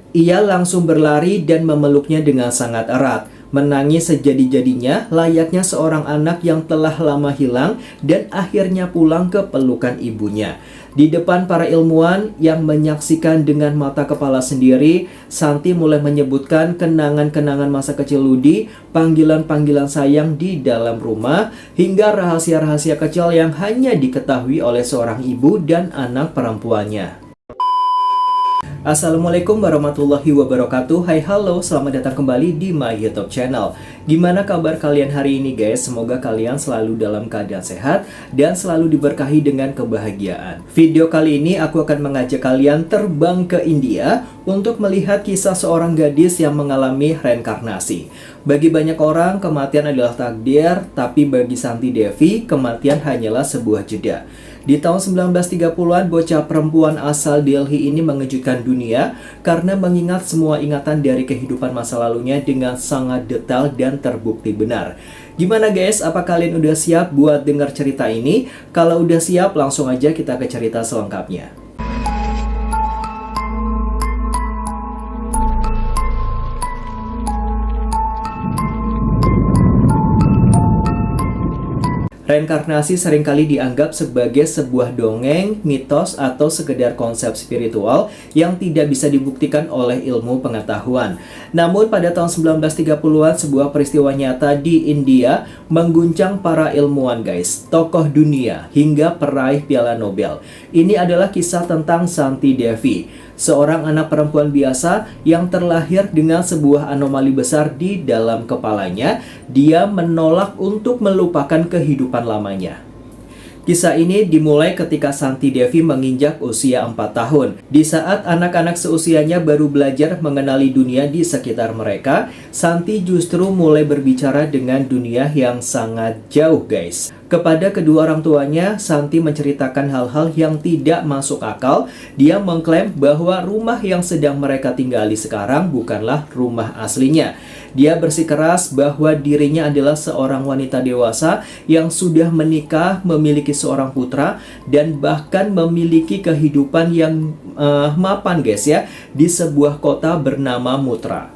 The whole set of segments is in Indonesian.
Ia langsung berlari dan memeluknya dengan sangat erat, menangis sejadi-jadinya layaknya seorang anak yang telah lama hilang dan akhirnya pulang ke pelukan ibunya. Di depan para ilmuwan yang menyaksikan dengan mata kepala sendiri, Santi mulai menyebutkan kenangan-kenangan masa kecil Ludi, panggilan-panggilan sayang di dalam rumah, hingga rahasia-rahasia kecil yang hanya diketahui oleh seorang ibu dan anak perempuannya. Assalamualaikum warahmatullahi wabarakatuh. Hai halo, selamat datang kembali di my YouTube channel. Gimana kabar kalian hari ini guys? Semoga kalian selalu dalam keadaan sehat dan selalu diberkahi dengan kebahagiaan. Video kali ini aku akan mengajak kalian terbang ke India untuk melihat kisah seorang gadis yang mengalami reinkarnasi. Bagi banyak orang kematian adalah takdir, tapi bagi Santi Devi kematian hanyalah sebuah jeda. Di tahun 1930-an, bocah perempuan asal Delhi ini mengejutkan dunia karena mengingat semua ingatan dari kehidupan masa lalunya dengan sangat detail dan terbukti benar. Gimana guys, apa kalian udah siap buat dengar cerita ini? Kalau udah siap, langsung aja kita ke cerita selengkapnya. Reinkarnasi seringkali dianggap sebagai sebuah dongeng, mitos, atau sekedar konsep spiritual yang tidak bisa dibuktikan oleh ilmu pengetahuan. Namun pada tahun 1930-an, sebuah peristiwa nyata di India mengguncang para ilmuwan guys, tokoh dunia, hingga peraih Piala Nobel. Ini adalah kisah tentang Santi Devi, seorang anak perempuan biasa yang terlahir dengan sebuah anomali besar di dalam kepalanya. Dia menolak untuk melupakan kehidupan lamanya. Kisah ini dimulai ketika Santi Devi menginjak usia 4 tahun. Di saat anak-anak seusianya baru belajar mengenali dunia di sekitar mereka, Santi justru mulai berbicara dengan dunia yang sangat jauh guys. Kepada kedua orang tuanya, Santi menceritakan hal-hal yang tidak masuk akal. Dia mengklaim bahwa rumah yang sedang mereka tinggali sekarang bukanlah rumah aslinya. Dia bersikeras bahwa dirinya adalah seorang wanita dewasa yang sudah menikah, memiliki seorang putra, dan bahkan memiliki kehidupan yang mapan guys ya, di sebuah kota bernama Mutra.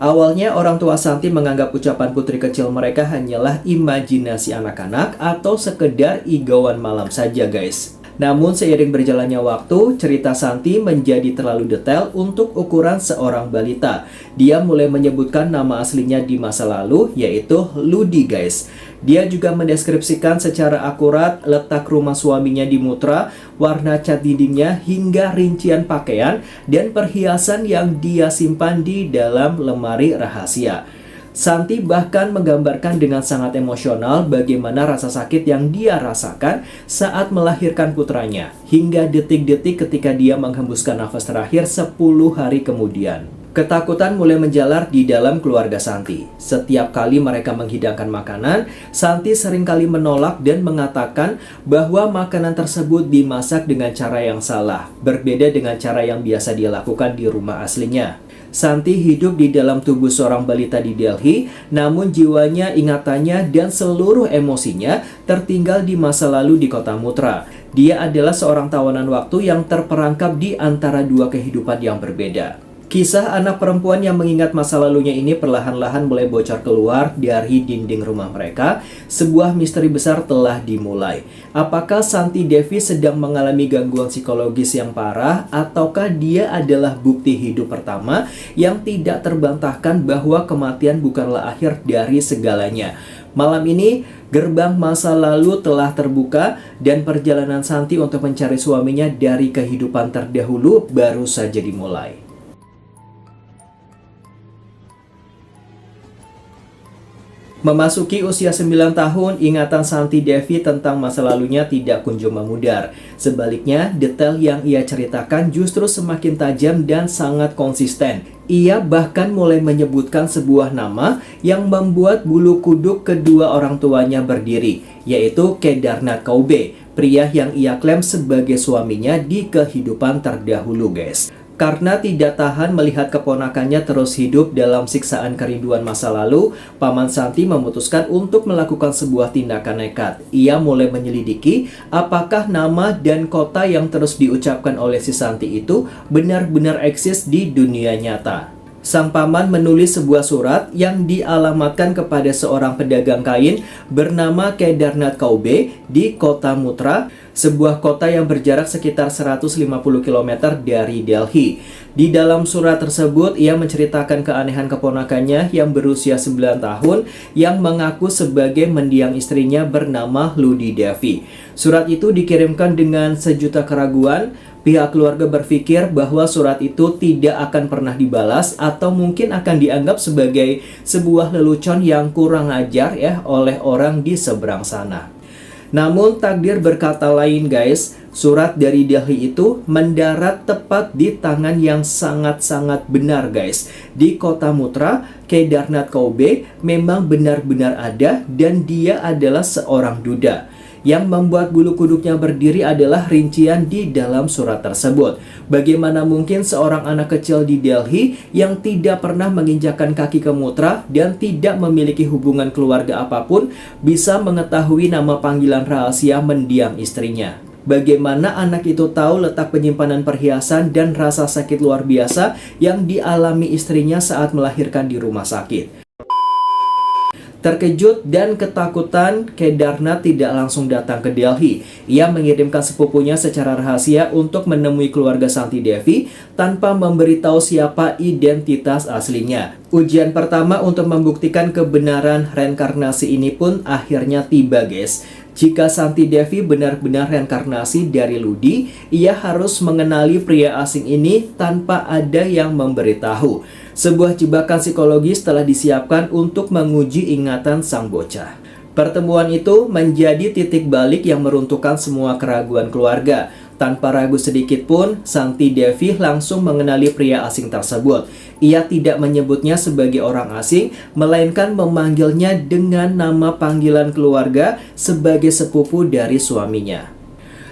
Awalnya orang tua Santi menganggap ucapan putri kecil mereka hanyalah imajinasi anak-anak atau sekedar igauan malam saja guys. Namun seiring berjalannya waktu, cerita Santi menjadi terlalu detail untuk ukuran seorang balita. Dia mulai menyebutkan nama aslinya di masa lalu, yaitu Ludi guys. Dia juga mendeskripsikan secara akurat letak rumah suaminya di Mutra, warna cat dindingnya, hingga rincian pakaian dan perhiasan yang dia simpan di dalam lemari rahasia. Santi bahkan menggambarkan dengan sangat emosional bagaimana rasa sakit yang dia rasakan saat melahirkan putranya, hingga detik-detik ketika dia menghembuskan nafas terakhir 10 hari kemudian. Ketakutan mulai menjalar di dalam keluarga Santi. Setiap kali mereka menghidangkan makanan, Santi seringkali menolak dan mengatakan bahwa makanan tersebut dimasak dengan cara yang salah, berbeda dengan cara yang biasa dia lakukan di rumah aslinya. Santi hidup di dalam tubuh seorang balita di Delhi, namun jiwanya, ingatannya, dan seluruh emosinya tertinggal di masa lalu di kota Mutra. Dia adalah seorang tawanan waktu yang terperangkap di antara dua kehidupan yang berbeda. Kisah anak perempuan yang mengingat masa lalunya ini perlahan-lahan mulai bocor keluar dari dinding rumah mereka. Sebuah misteri besar telah dimulai. Apakah Santi Devi sedang mengalami gangguan psikologis yang parah, ataukah dia adalah bukti hidup pertama yang tidak terbantahkan bahwa kematian bukanlah akhir dari segalanya? Malam ini, gerbang masa lalu telah terbuka dan perjalanan Santi untuk mencari suaminya dari kehidupan terdahulu baru saja dimulai. Memasuki usia 9 tahun, ingatan Santi Devi tentang masa lalunya tidak kunjung memudar. Sebaliknya, detail yang ia ceritakan justru semakin tajam dan sangat konsisten. Ia bahkan mulai menyebutkan sebuah nama yang membuat bulu kuduk kedua orang tuanya berdiri, yaitu Kedarnath Kaube, pria yang ia klaim sebagai suaminya di kehidupan terdahulu guys. Karena tidak tahan melihat keponakannya terus hidup dalam siksaan kerinduan masa lalu, Paman Santi memutuskan untuk melakukan sebuah tindakan nekat. Ia mulai menyelidiki apakah nama dan kota yang terus diucapkan oleh si Santi itu benar-benar eksis di dunia nyata. Sang paman menulis sebuah surat yang dialamatkan kepada seorang pedagang kain bernama Kedarnath Kaube di kota Mutra, sebuah kota yang berjarak sekitar 150 km dari Delhi. Di dalam surat tersebut, ia menceritakan keanehan keponakannya yang berusia 9 tahun yang mengaku sebagai mendiang istrinya bernama Ludi Devi. Surat itu dikirimkan dengan sejuta keraguan. Pihak keluarga berpikir bahwa surat itu tidak akan pernah dibalas atau mungkin akan dianggap sebagai sebuah lelucon yang kurang ajar ya oleh orang di seberang sana. Namun takdir berkata lain guys, surat dari Delhi itu mendarat tepat di tangan yang sangat-sangat benar guys. Di kota Mutra, Kedarnath Kaube memang benar-benar ada dan dia adalah seorang duda. Yang membuat bulu kuduknya berdiri adalah rincian di dalam surat tersebut. Bagaimana mungkin seorang anak kecil di Delhi yang tidak pernah menginjakkan kaki ke Mutra dan tidak memiliki hubungan keluarga apapun bisa mengetahui nama panggilan rahasia mendiang istrinya? Bagaimana anak itu tahu letak penyimpanan perhiasan dan rasa sakit luar biasa yang dialami istrinya saat melahirkan di rumah sakit? Terkejut dan ketakutan, Kedarnath tidak langsung datang ke Delhi. Ia mengirimkan sepupunya secara rahasia untuk menemui keluarga Santi Devi tanpa memberitahu siapa identitas aslinya. Ujian pertama untuk membuktikan kebenaran reinkarnasi ini pun akhirnya tiba guys. Jika Santi Devi benar-benar reinkarnasi dari Ludi, ia harus mengenali pria asing ini tanpa ada yang memberitahu. Sebuah jebakan psikologis telah disiapkan untuk menguji ingatan sang bocah. Pertemuan itu menjadi titik balik yang meruntuhkan semua keraguan keluarga. Tanpa ragu sedikit pun, Santi Devi langsung mengenali pria asing tersebut. Ia tidak menyebutnya sebagai orang asing, melainkan memanggilnya dengan nama panggilan keluarga sebagai sepupu dari suaminya.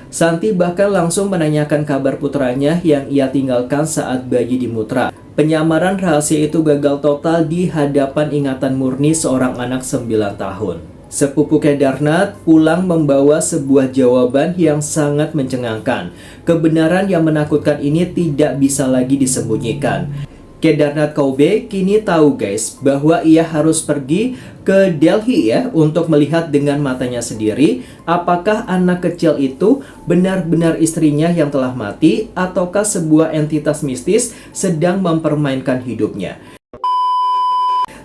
Santi bahkan langsung menanyakan kabar putranya yang ia tinggalkan saat bayi di Mutra. Penyamaran rahasia itu gagal total di hadapan ingatan murni seorang anak 9 tahun. Sepupu Kedarnath pulang membawa sebuah jawaban yang sangat mencengangkan. Kebenaran yang menakutkan ini tidak bisa lagi disembunyikan. Kedarnath Kaube kini tahu guys bahwa ia harus pergi ke Delhi ya untuk melihat dengan matanya sendiri apakah anak kecil itu benar-benar istrinya yang telah mati ataukah sebuah entitas mistis sedang mempermainkan hidupnya.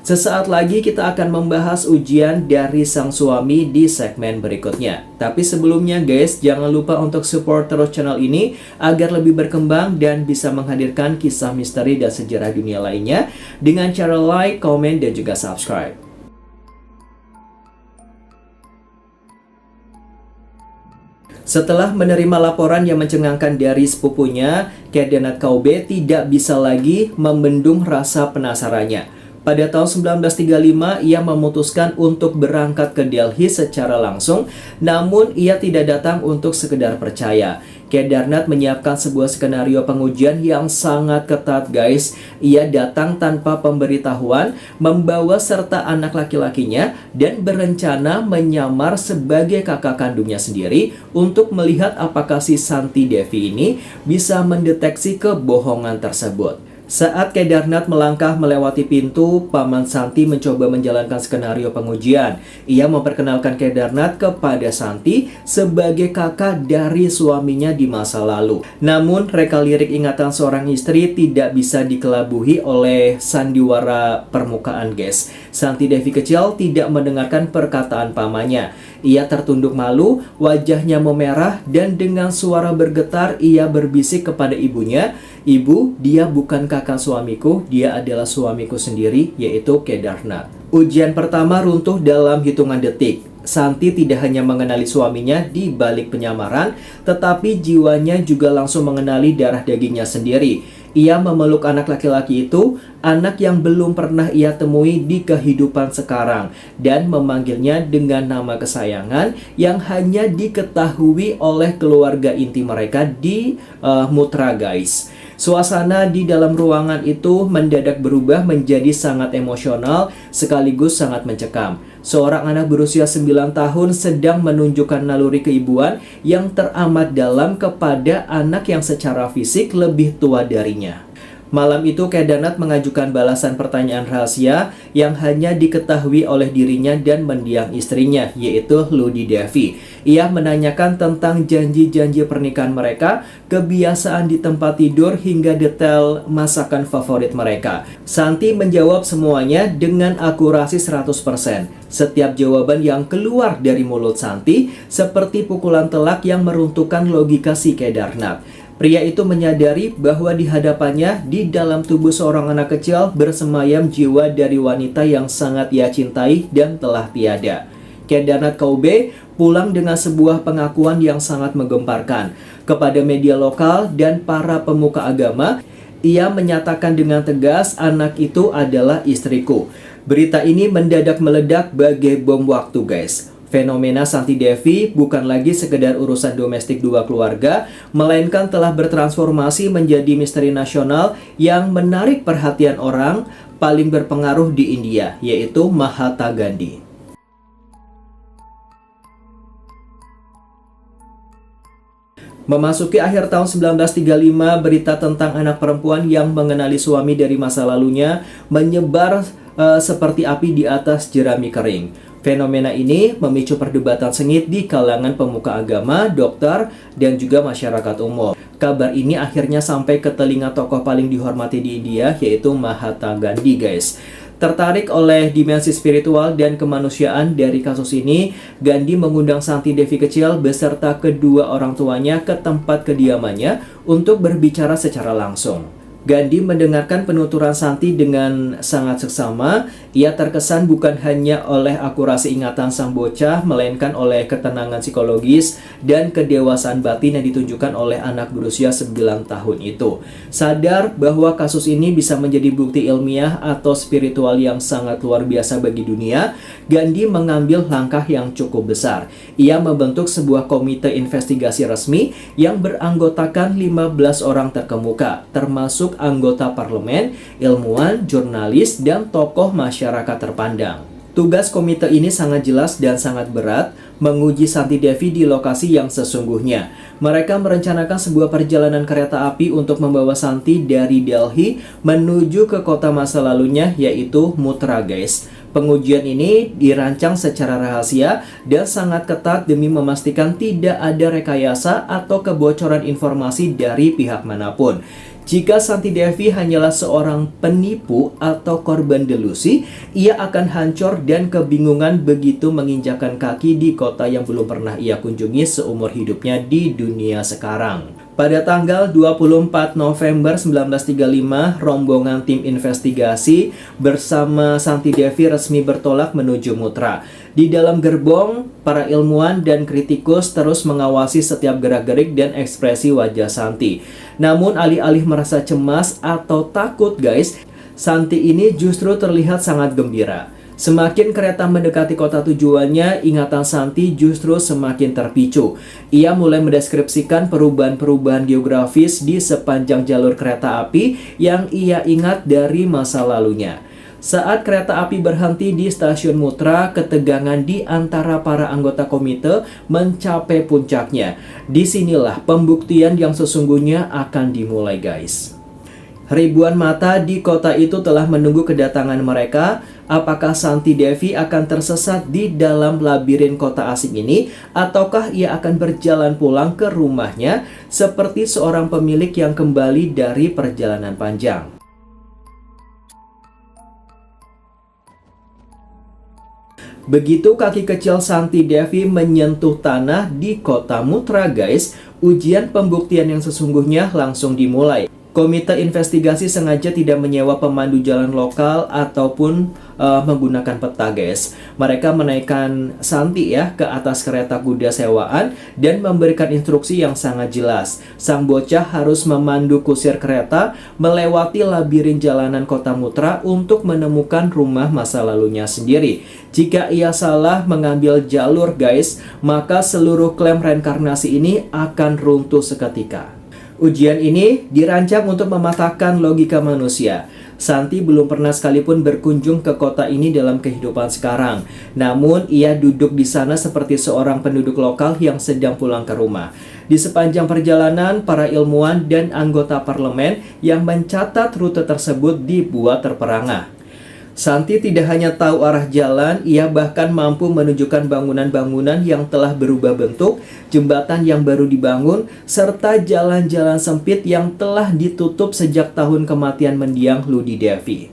Sesaat lagi kita akan membahas ujian dari sang suami di segmen berikutnya. Tapi sebelumnya guys, jangan lupa untuk support terus channel ini agar lebih berkembang dan bisa menghadirkan kisah misteri dan sejarah dunia lainnya dengan cara like, komen, dan juga subscribe. Setelah menerima laporan yang mencengangkan dari sepupunya, Kedarnath Kaube tidak bisa lagi membendung rasa penasarannya. Pada tahun 1935, ia memutuskan untuk berangkat ke Delhi secara langsung, namun ia tidak datang untuk sekedar percaya. Kedarnath menyiapkan sebuah skenario pengujian yang sangat ketat guys. Ia datang tanpa pemberitahuan, membawa serta anak laki-lakinya, dan berencana menyamar sebagai kakak kandungnya sendiri untuk melihat apakah si Santi Devi ini bisa mendeteksi kebohongan tersebut. Saat Kedarnath melangkah melewati pintu, Paman Santi mencoba menjalankan skenario pengujian. Ia memperkenalkan Kedarnath kepada Santi sebagai kakak dari suaminya di masa lalu. Namun, reka lirik ingatan seorang istri tidak bisa dikelabuhi oleh sandiwara permukaan guys. Santi Devi kecil tidak mendengarkan perkataan pamannya. Ia tertunduk malu, wajahnya memerah, dan dengan suara bergetar ia berbisik kepada ibunya, "Ibu, dia bukan kakak suamiku, dia adalah suamiku sendiri, yaitu Kedarnath." Ujian pertama runtuh dalam hitungan detik. Santi tidak hanya mengenali suaminya di balik penyamaran, tetapi jiwanya juga langsung mengenali darah dagingnya sendiri. Ia memeluk anak laki-laki itu, anak yang belum pernah ia temui di kehidupan sekarang, dan memanggilnya dengan nama kesayangan yang hanya diketahui oleh keluarga inti mereka di Mutra guys. Suasana di dalam ruangan itu mendadak berubah menjadi sangat emosional sekaligus sangat mencekam. Seorang anak berusia 9 tahun sedang menunjukkan naluri keibuan yang teramat dalam kepada anak yang secara fisik lebih tua darinya. Malam itu Kedarnath mengajukan balasan pertanyaan rahasia yang hanya diketahui oleh dirinya dan mendiang istrinya, yaitu Ludi Devi. Ia menanyakan tentang janji-janji pernikahan mereka, kebiasaan di tempat tidur, hingga detail masakan favorit mereka. Santi menjawab semuanya dengan akurasi 100%. Setiap jawaban yang keluar dari mulut Santi seperti pukulan telak yang meruntuhkan logika si Kedarnath. Pria itu menyadari bahwa di hadapannya, di dalam tubuh seorang anak kecil, bersemayam jiwa dari wanita yang sangat ia cintai dan telah tiada. Kedarnath Kaubey pulang dengan sebuah pengakuan yang sangat menggemparkan. Kepada media lokal dan para pemuka agama, ia menyatakan dengan tegas, anak itu adalah istriku. Berita ini mendadak meledak bagai bom waktu, guys. Fenomena Santi Devi bukan lagi sekedar urusan domestik dua keluarga, melainkan telah bertransformasi menjadi misteri nasional yang menarik perhatian orang paling berpengaruh di India, yaitu Mahatma Gandhi. Memasuki akhir tahun 1935, berita tentang anak perempuan yang mengenali suami dari masa lalunya menyebar seperti api di atas jerami kering. Fenomena ini memicu perdebatan sengit di kalangan pemuka agama, dokter, dan juga masyarakat umum. Kabar ini akhirnya sampai ke telinga tokoh paling dihormati di India, yaitu Mahatma Gandhi, guys. Tertarik oleh dimensi spiritual dan kemanusiaan dari kasus ini, Gandhi mengundang Santi Devi kecil beserta kedua orang tuanya ke tempat kediamannya untuk berbicara secara langsung. Gandhi mendengarkan penuturan Santi dengan sangat seksama. Ia terkesan bukan hanya oleh akurasi ingatan sang bocah, melainkan oleh ketenangan psikologis dan kedewasaan batin yang ditunjukkan oleh anak berusia 9 tahun itu. Sadar bahwa kasus ini bisa menjadi bukti ilmiah atau spiritual yang sangat luar biasa bagi dunia, Gandhi mengambil langkah yang cukup besar. Ia membentuk sebuah komite investigasi resmi yang beranggotakan 15 orang terkemuka, termasuk anggota parlemen, ilmuwan, jurnalis, dan tokoh masyarakat terpandang. Tugas komite ini sangat jelas dan sangat berat, menguji Santi Devi di lokasi yang sesungguhnya. Mereka merencanakan sebuah perjalanan kereta api untuk membawa Santi dari Delhi menuju ke kota masa lalunya, yaitu Mutra, guys. Pengujian ini dirancang secara rahasia dan sangat ketat demi memastikan tidak ada rekayasa atau kebocoran informasi dari pihak manapun. Jika Santi Devi hanyalah seorang penipu atau korban delusi, ia akan hancur dan kebingungan begitu menginjakan kaki di kota yang belum pernah ia kunjungi seumur hidupnya di dunia sekarang. Pada tanggal 24 November 1935, rombongan tim investigasi bersama Santi Devi resmi bertolak menuju Mutra. Di dalam gerbong, para ilmuwan dan kritikus terus mengawasi setiap gerak-gerik dan ekspresi wajah Santi. Namun alih-alih merasa cemas atau takut, guys, Santi ini justru terlihat sangat gembira. Semakin kereta mendekati kota tujuannya, ingatan Santi justru semakin terpicu. Ia mulai mendeskripsikan perubahan-perubahan geografis di sepanjang jalur kereta api yang ia ingat dari masa lalunya. Saat kereta api berhenti di stasiun Mutra, ketegangan di antara para anggota komite mencapai puncaknya. Disinilah pembuktian yang sesungguhnya akan dimulai, guys. Ribuan mata di kota itu telah menunggu kedatangan mereka. Apakah Santi Devi akan tersesat di dalam labirin kota asing ini, ataukah ia akan berjalan pulang ke rumahnya seperti seorang pemilik yang kembali dari perjalanan panjang? Begitu kaki kecil Santi Devi menyentuh tanah di kota Mutra, guys, ujian pembuktian yang sesungguhnya langsung dimulai. Komite investigasi sengaja tidak menyewa pemandu jalan lokal ataupun menggunakan peta, guys. Mereka menaikkan Santi ke atas kereta kuda sewaan dan memberikan instruksi yang sangat jelas. Sang bocah harus memandu kusir kereta melewati labirin jalanan kota Mutra untuk menemukan rumah masa lalunya sendiri. Jika ia salah mengambil jalur, guys, maka seluruh klaim reinkarnasi ini akan runtuh seketika. Ujian ini dirancang untuk mematahkan logika manusia. Santi belum pernah sekalipun berkunjung ke kota ini dalam kehidupan sekarang. Namun, ia duduk di sana seperti seorang penduduk lokal yang sedang pulang ke rumah. Di sepanjang perjalanan, para ilmuwan dan anggota parlemen yang mencatat rute tersebut dibuat terperangah. Santi tidak hanya tahu arah jalan, ia bahkan mampu menunjukkan bangunan-bangunan yang telah berubah bentuk, jembatan yang baru dibangun, serta jalan-jalan sempit yang telah ditutup sejak tahun kematian mendiang Ludi Devi.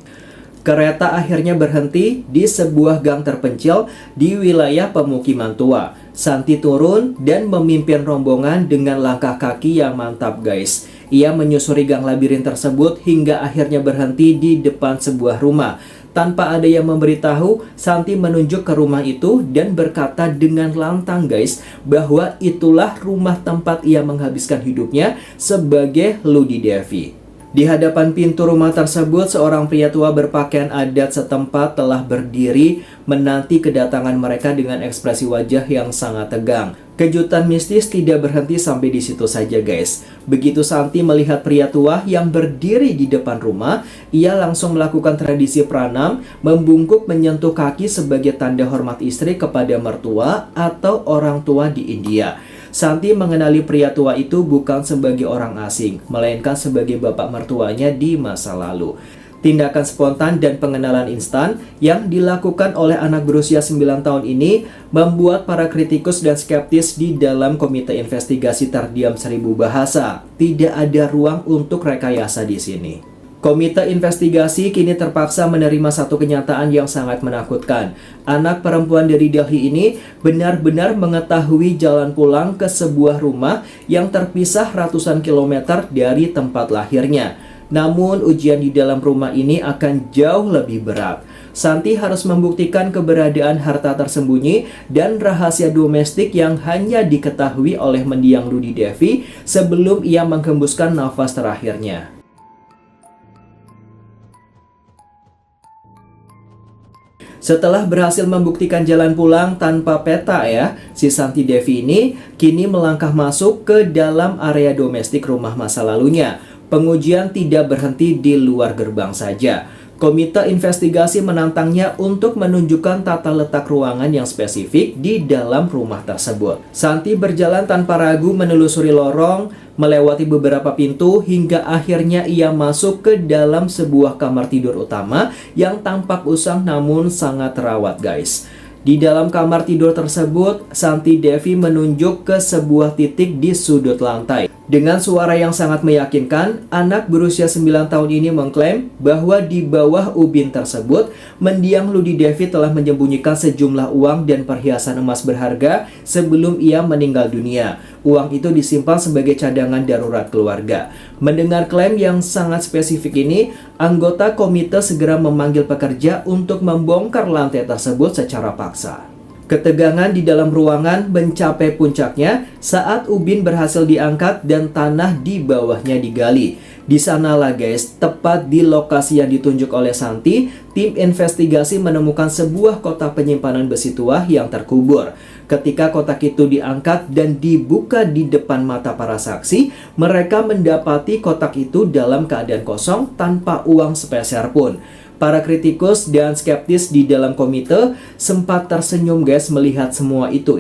Kereta akhirnya berhenti di sebuah gang terpencil di wilayah pemukiman tua. Santi turun dan memimpin rombongan dengan langkah kaki yang mantap, guys. Ia menyusuri gang labirin tersebut hingga akhirnya berhenti di depan sebuah rumah. Tanpa ada yang memberitahu, Santi menunjuk ke rumah itu dan berkata dengan lantang, guys, bahwa itulah rumah tempat ia menghabiskan hidupnya sebagai Ludi Devi. Di hadapan pintu rumah tersebut, seorang pria tua berpakaian adat setempat telah berdiri menanti kedatangan mereka dengan ekspresi wajah yang sangat tegang. Kejutan mistis tidak berhenti sampai di situ saja, guys. Begitu Santi melihat pria tua yang berdiri di depan rumah, ia langsung melakukan tradisi pranam, membungkuk menyentuh kaki sebagai tanda hormat istri kepada mertua atau orang tua di India. Santi mengenali pria tua itu bukan sebagai orang asing, melainkan sebagai bapak mertuanya di masa lalu. Tindakan spontan dan pengenalan instan yang dilakukan oleh anak berusia 9 tahun ini membuat para kritikus dan skeptis di dalam komite investigasi terdiam 1000 bahasa. Tidak ada ruang untuk rekayasa di sini. Komite investigasi kini terpaksa menerima satu kenyataan yang sangat menakutkan. Anak perempuan dari Delhi ini benar-benar mengetahui jalan pulang ke sebuah rumah yang terpisah ratusan kilometer dari tempat lahirnya. Namun ujian di dalam rumah ini akan jauh lebih berat. Santi harus membuktikan keberadaan harta tersembunyi dan rahasia domestik yang hanya diketahui oleh mendiang Ludi Devi sebelum ia menghembuskan nafas terakhirnya. Setelah berhasil membuktikan jalan pulang tanpa peta si Santi Devi ini kini melangkah masuk ke dalam area domestik rumah masa lalunya. Pengujian tidak berhenti di luar gerbang saja. Komite investigasi menantangnya untuk menunjukkan tata letak ruangan yang spesifik di dalam rumah tersebut. Santi berjalan tanpa ragu menelusuri lorong, melewati beberapa pintu hingga akhirnya ia masuk ke dalam sebuah kamar tidur utama yang tampak usang namun sangat terawat, guys. Di dalam kamar tidur tersebut, Santi Devi menunjuk ke sebuah titik di sudut lantai. Dengan suara yang sangat meyakinkan, anak berusia 9 tahun ini mengklaim bahwa di bawah ubin tersebut, mendiang Ludi Devi telah menyembunyikan sejumlah uang dan perhiasan emas berharga sebelum ia meninggal dunia. Uang itu disimpan sebagai cadangan darurat keluarga. Mendengar klaim yang sangat spesifik ini, anggota komite segera memanggil pekerja untuk membongkar lantai tersebut secara paksa. Ketegangan di dalam ruangan mencapai puncaknya saat ubin berhasil diangkat dan tanah di bawahnya digali. Di sanalah, guys, tepat di lokasi yang ditunjuk oleh Santi, tim investigasi menemukan sebuah kotak penyimpanan besi tua yang terkubur. Ketika kotak itu diangkat dan dibuka di depan mata para saksi, mereka mendapati kotak itu dalam keadaan kosong tanpa uang sepeser pun. Para kritikus dan skeptis di dalam komite sempat tersenyum, guys, melihat semua itu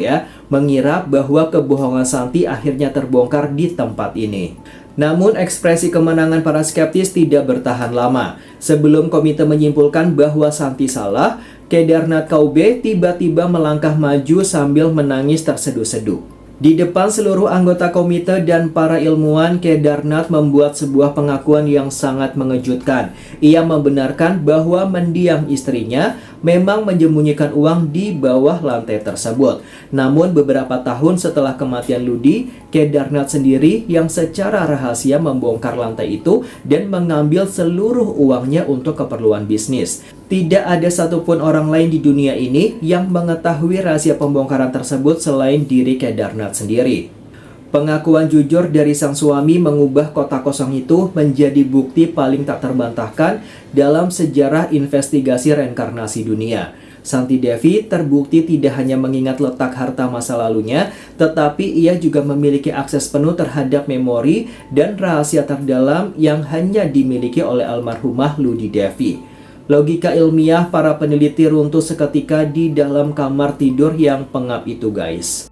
mengira bahwa kebohongan Santi akhirnya terbongkar di tempat ini. Namun ekspresi kemenangan para skeptis tidak bertahan lama. Sebelum komite menyimpulkan bahwa Santi salah, Kedarnath Kaube tiba-tiba melangkah maju sambil menangis terseduh-seduh. Di depan seluruh anggota komite dan para ilmuwan, Kedarnath membuat sebuah pengakuan yang sangat mengejutkan. Ia membenarkan bahwa mendiang istrinya memang menyembunyikan uang di bawah lantai tersebut. Namun beberapa tahun setelah kematian Ludi, Kedarnath sendiri yang secara rahasia membongkar lantai itu dan mengambil seluruh uangnya untuk keperluan bisnis. Tidak ada satupun orang lain di dunia ini yang mengetahui rahasia pembongkaran tersebut selain diri Kedarnath sendiri. Pengakuan jujur dari sang suami mengubah kotak kosong itu menjadi bukti paling tak terbantahkan dalam sejarah investigasi reinkarnasi dunia. Santi Devi terbukti tidak hanya mengingat letak harta masa lalunya, tetapi ia juga memiliki akses penuh terhadap memori dan rahasia terdalam yang hanya dimiliki oleh almarhumah Ludi Devi. Logika ilmiah para peneliti runtuh seketika di dalam kamar tidur yang pengap itu, guys.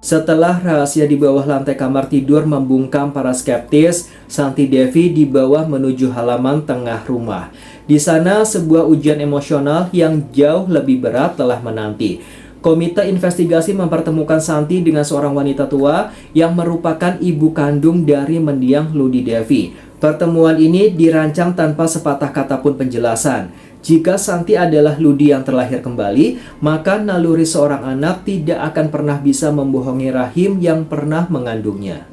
Setelah rahasia di bawah lantai kamar tidur membungkam para skeptis, Santi Devi dibawa menuju halaman tengah rumah. Di sana, sebuah ujian emosional yang jauh lebih berat telah menanti. Komite investigasi mempertemukan Santi dengan seorang wanita tua yang merupakan ibu kandung dari mendiang Ludi Devi. Pertemuan ini dirancang tanpa sepatah kata pun penjelasan. Jika Santi adalah Ludi yang terlahir kembali, maka naluri seorang anak tidak akan pernah bisa membohongi rahim yang pernah mengandungnya.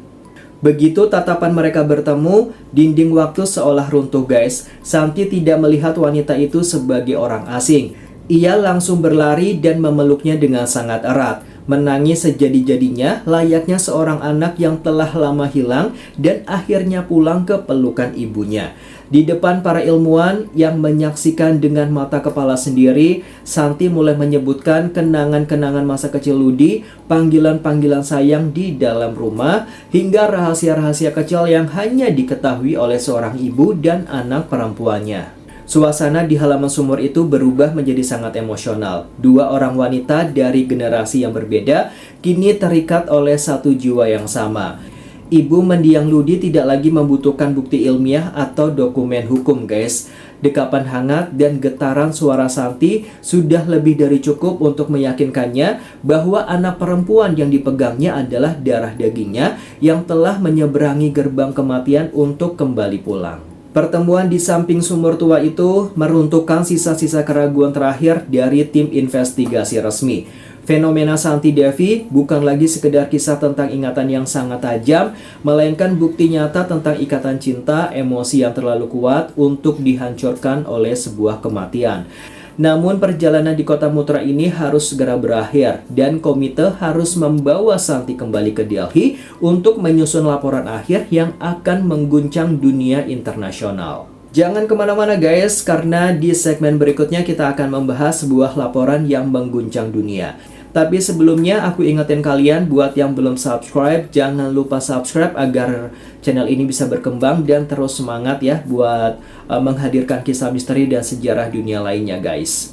Begitu tatapan mereka bertemu, dinding waktu seolah runtuh, guys. Santi tidak melihat wanita itu sebagai orang asing. Ia langsung berlari dan memeluknya dengan sangat erat. Menangis sejadi-jadinya layaknya seorang anak yang telah lama hilang dan akhirnya pulang ke pelukan ibunya. Di depan para ilmuwan yang menyaksikan dengan mata kepala sendiri, Santi mulai menyebutkan kenangan-kenangan masa kecil Ludi, panggilan-panggilan sayang di dalam rumah, hingga rahasia-rahasia kecil yang hanya diketahui oleh seorang ibu dan anak perempuannya. Suasana di halaman sumur itu berubah menjadi sangat emosional. Dua orang wanita dari generasi yang berbeda kini terikat oleh satu jiwa yang sama. Ibu mendiang Ludi tidak lagi membutuhkan bukti ilmiah atau dokumen hukum, guys. Dekapan hangat dan getaran suara Santi sudah lebih dari cukup untuk meyakinkannya bahwa anak perempuan yang dipegangnya adalah darah dagingnya yang telah menyeberangi gerbang kematian untuk kembali pulang. Pertemuan di samping sumur tua itu meruntuhkan sisa-sisa keraguan terakhir dari tim investigasi resmi. Fenomena Santi Devi bukan lagi sekedar kisah tentang ingatan yang sangat tajam, melainkan bukti nyata tentang ikatan cinta, emosi yang terlalu kuat untuk dihancurkan oleh sebuah kematian. Namun perjalanan di kota Mutra ini harus segera berakhir dan komite harus membawa Santi kembali ke Delhi untuk menyusun laporan akhir yang akan mengguncang dunia internasional. Jangan kemana-mana, guys, karena di segmen berikutnya kita akan membahas sebuah laporan yang mengguncang dunia. Tapi sebelumnya aku ingetin kalian buat yang belum subscribe, jangan lupa subscribe agar channel ini bisa berkembang dan terus semangat ya buat menghadirkan kisah misteri dan sejarah dunia lainnya, guys.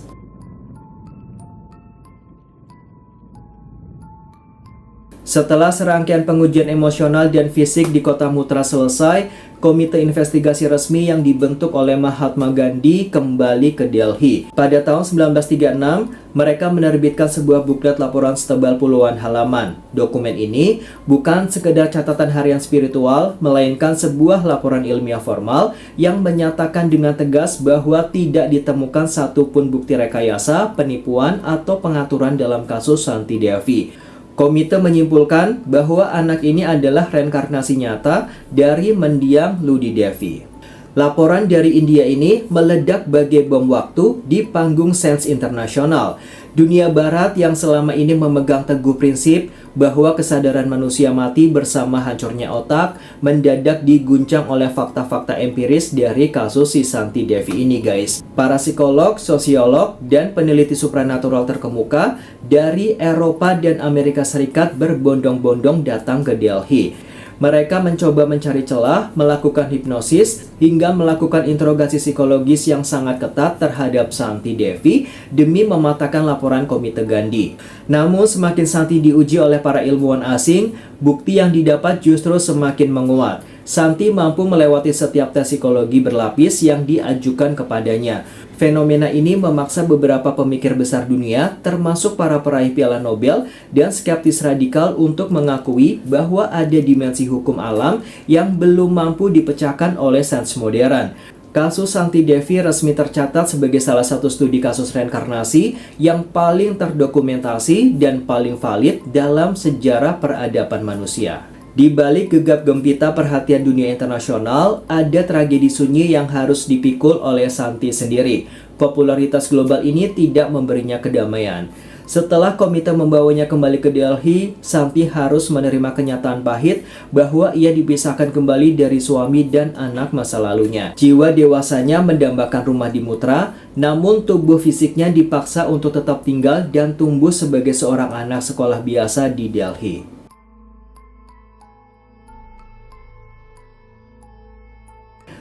Setelah serangkaian pengujian emosional dan fisik di kota Mutra selesai, komite investigasi resmi yang dibentuk oleh Mahatma Gandhi kembali ke Delhi. Pada tahun 1936, mereka menerbitkan sebuah buklet laporan setebal puluhan halaman. Dokumen ini bukan sekedar catatan harian spiritual, melainkan sebuah laporan ilmiah formal yang menyatakan dengan tegas bahwa tidak ditemukan satupun bukti rekayasa, penipuan, atau pengaturan dalam kasus Santi Devi. Komite menyimpulkan bahwa anak ini adalah reinkarnasi nyata dari mendiang Ludi Devi. Laporan dari India ini meledak bagai bom waktu di panggung sains internasional. Dunia barat yang selama ini memegang teguh prinsip bahwa kesadaran manusia mati bersama hancurnya otak mendadak diguncang oleh fakta-fakta empiris dari kasus si Santi Devi ini, guys. Para psikolog, sosiolog, dan peneliti supranatural terkemuka dari Eropa dan Amerika Serikat berbondong-bondong datang ke Delhi. Mereka mencoba mencari celah, melakukan hipnosis, hingga melakukan interogasi psikologis yang sangat ketat terhadap Santi Devi demi mematahkan laporan komite Gandhi. Namun semakin Santi diuji oleh para ilmuwan asing, bukti yang didapat justru semakin menguat. Santi mampu melewati setiap tes psikologi berlapis yang diajukan kepadanya. Fenomena ini memaksa beberapa pemikir besar dunia, termasuk para peraih Piala Nobel dan skeptis radikal untuk mengakui bahwa ada dimensi hukum alam yang belum mampu dipecahkan oleh sains modern. Kasus Santi Devi resmi tercatat sebagai salah satu studi kasus reinkarnasi yang paling terdokumentasi dan paling valid dalam sejarah peradaban manusia. Di balik gegap gempita perhatian dunia internasional, ada tragedi sunyi yang harus dipikul oleh Santi sendiri. Popularitas global ini tidak memberinya kedamaian. Setelah komite membawanya kembali ke Delhi, Santi harus menerima kenyataan pahit bahwa ia dipisahkan kembali dari suami dan anak masa lalunya. Jiwa dewasanya mendambakan rumah di Mutra, namun tubuh fisiknya dipaksa untuk tetap tinggal dan tumbuh sebagai seorang anak sekolah biasa di Delhi.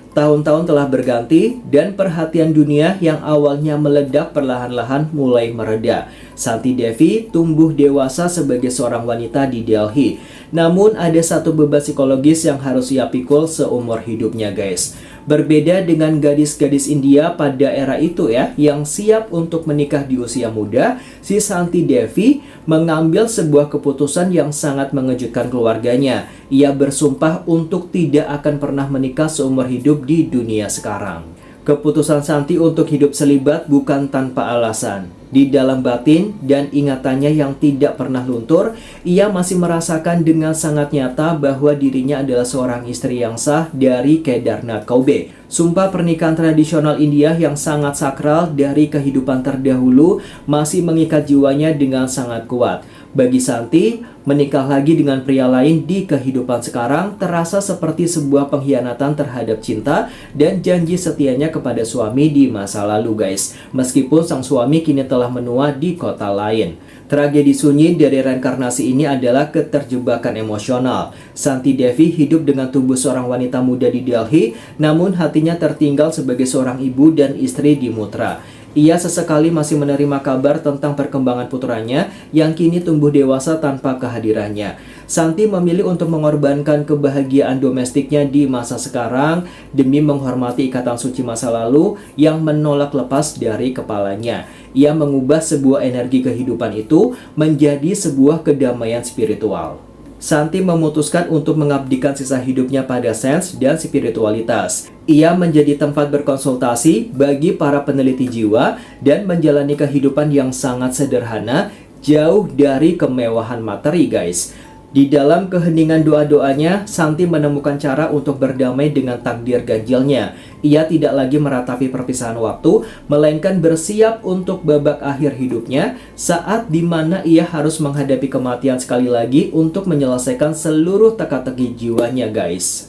Tahun-tahun telah berganti dan perhatian dunia yang awalnya meledak perlahan-lahan mulai mereda. Santi Devi tumbuh dewasa sebagai seorang wanita di Delhi. Namun ada satu beban psikologis yang harus ia pikul seumur hidupnya, guys. Berbeda dengan gadis-gadis India pada era itu ya, yang siap untuk menikah di usia muda, si Santi Devi mengambil sebuah keputusan yang sangat mengejutkan keluarganya. Ia bersumpah untuk tidak akan pernah menikah seumur hidup di dunia sekarang. Keputusan Santi untuk hidup selibat bukan tanpa alasan. Di dalam batin dan ingatannya yang tidak pernah luntur, ia masih merasakan dengan sangat nyata bahwa dirinya adalah seorang istri yang sah dari Kedarnath Kaube. Sumpah pernikahan tradisional India yang sangat sakral dari kehidupan terdahulu masih mengikat jiwanya dengan sangat kuat. Bagi Santi, menikah lagi dengan pria lain di kehidupan sekarang terasa seperti sebuah pengkhianatan terhadap cinta dan janji setianya kepada suami di masa lalu, guys. Meskipun sang suami kini telah menua di kota lain. Tragedi sunyi dari reinkarnasi ini adalah keterjebakan emosional. Santi Devi hidup dengan tubuh seorang wanita muda di Delhi, namun hatinya tertinggal sebagai seorang ibu dan istri di Mutra. Ia sesekali masih menerima kabar tentang perkembangan putranya yang kini tumbuh dewasa tanpa kehadirannya. Santi memilih untuk mengorbankan kebahagiaan domestiknya di masa sekarang demi menghormati ikatan suci masa lalu yang menolak lepas dari kepalanya. Ia mengubah sebuah energi kehidupan itu menjadi sebuah kedamaian spiritual. Santi memutuskan untuk mengabdikan sisa hidupnya pada sains dan spiritualitas. Ia menjadi tempat berkonsultasi bagi para peneliti jiwa dan menjalani kehidupan yang sangat sederhana, jauh dari kemewahan materi, guys. Di dalam keheningan doa-doanya, Santi menemukan cara untuk berdamai dengan takdir ganjilnya. Ia tidak lagi meratapi perpisahan waktu, melainkan bersiap untuk babak akhir hidupnya, saat dimana ia harus menghadapi kematian sekali lagi untuk menyelesaikan seluruh teka-teki jiwanya, guys.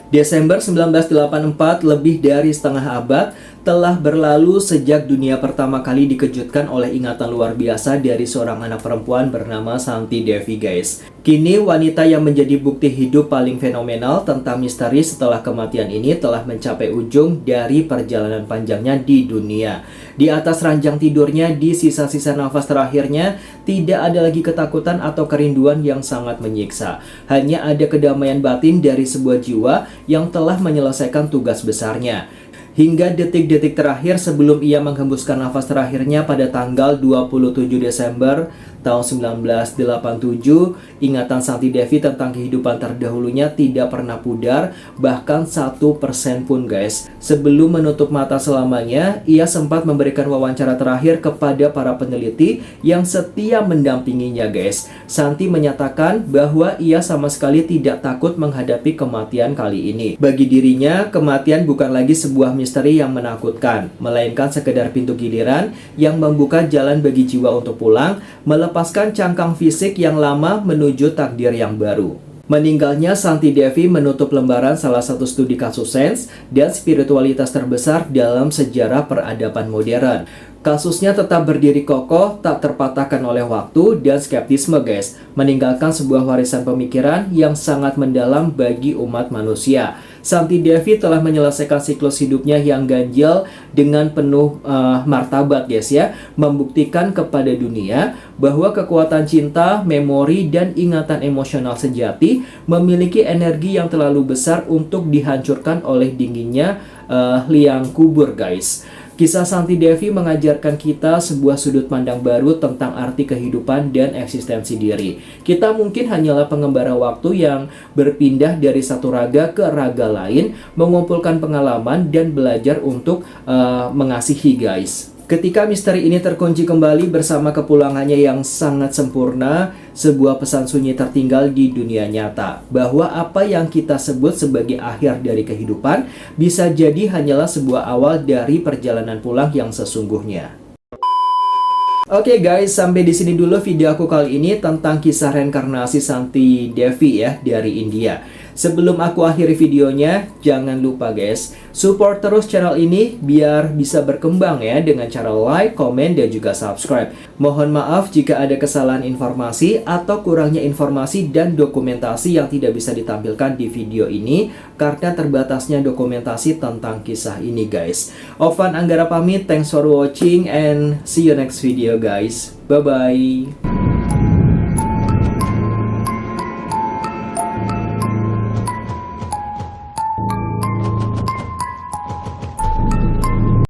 Desember 1984, lebih dari setengah abad telah berlalu sejak dunia pertama kali dikejutkan oleh ingatan luar biasa dari seorang anak perempuan bernama Santi Devi, guys. Kini wanita yang menjadi bukti hidup paling fenomenal tentang misteri setelah kematian ini telah mencapai ujung dari perjalanan panjangnya di dunia. Di atas ranjang tidurnya, di sisa-sisa nafas terakhirnya, tidak ada lagi ketakutan atau kerinduan yang sangat menyiksa. Hanya ada kedamaian batin dari sebuah jiwa yang telah menyelesaikan tugas besarnya. Hingga detik-detik terakhir sebelum ia menghembuskan nafas terakhirnya pada tanggal 27 Desember tahun 1987, ingatan Santi Devi tentang kehidupan terdahulunya tidak pernah pudar, bahkan 1% pun, guys. Sebelum menutup mata selamanya, ia sempat memberikan wawancara terakhir kepada para peneliti yang setia mendampinginya, guys. Santi menyatakan bahwa ia sama sekali tidak takut menghadapi kematian kali ini. Bagi dirinya, kematian bukan lagi sebuah misteri yang menakutkan, melainkan sekedar pintu giliran yang membuka jalan bagi jiwa untuk pulang, melepaskan cangkang fisik yang lama menuju takdir yang baru. Meninggalnya Santi Devi menutup lembaran salah satu studi kasus sains dan spiritualitas terbesar dalam sejarah peradaban modern. Kasusnya tetap berdiri kokoh, tak terpatahkan oleh waktu dan skeptisme, guys, meninggalkan sebuah warisan pemikiran yang sangat mendalam bagi umat manusia. Santi Devi telah menyelesaikan siklus hidupnya yang ganjil dengan penuh martabat, guys ya, membuktikan kepada dunia bahwa kekuatan cinta, memori, dan ingatan emosional sejati memiliki energi yang terlalu besar untuk dihancurkan oleh dinginnya liang kubur, guys. Kisah Santi Devi mengajarkan kita sebuah sudut pandang baru tentang arti kehidupan dan eksistensi diri. Kita mungkin hanyalah pengembara waktu yang berpindah dari satu raga ke raga lain, mengumpulkan pengalaman dan belajar untuk mengasihi, guys. Ketika misteri ini terkunci kembali bersama kepulangannya yang sangat sempurna, sebuah pesan sunyi tertinggal di dunia nyata, bahwa apa yang kita sebut sebagai akhir dari kehidupan bisa jadi hanyalah sebuah awal dari perjalanan pulang yang sesungguhnya. Oke guys, sampai di sini dulu video aku kali ini tentang kisah reinkarnasi Santi Devi ya dari India. Sebelum aku akhiri videonya, jangan lupa guys, support terus channel ini biar bisa berkembang ya dengan cara like, komen, dan juga subscribe. Mohon maaf jika ada kesalahan informasi atau kurangnya informasi dan dokumentasi yang tidak bisa ditampilkan di video ini karena terbatasnya dokumentasi tentang kisah ini guys. Ovan Anggara pamit, thanks for watching and see you next video guys. Bye-bye.